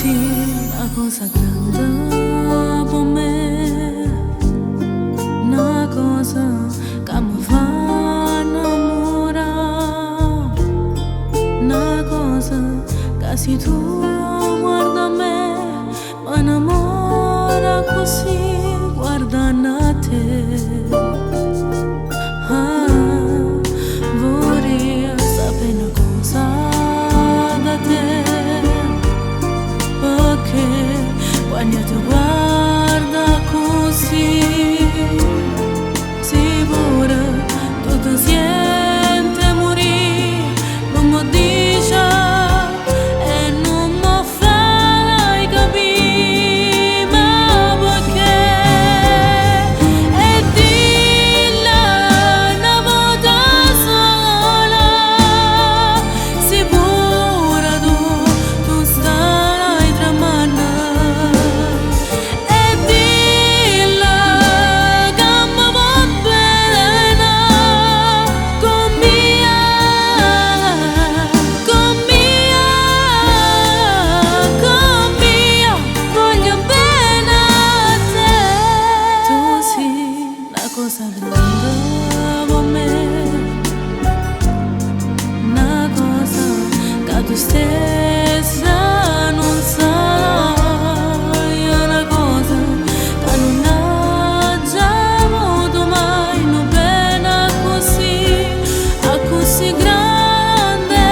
sei una cosa grande per me, una cosa che mi fa innamorare, una cosa che se tu guarda me mi innamora così guardando a te. Vorrei sapere una cosa da te, perché quando ti guarda così sicura tu ti senti morire, non mi dice e non mi fai capire, ma perché? E dilla una volta sola, sicura tu starai tremando. E dilla che mi va bene con mia, voglio bene a te. Tu sei una cosa grande per me, una cosa che tu stessa non sai, una cosa che non ha già avuto mai, una pena così grande.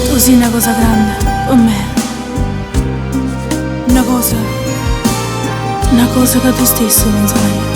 Tu sei una cosa grande per me, una cosa che tu stesso non sai.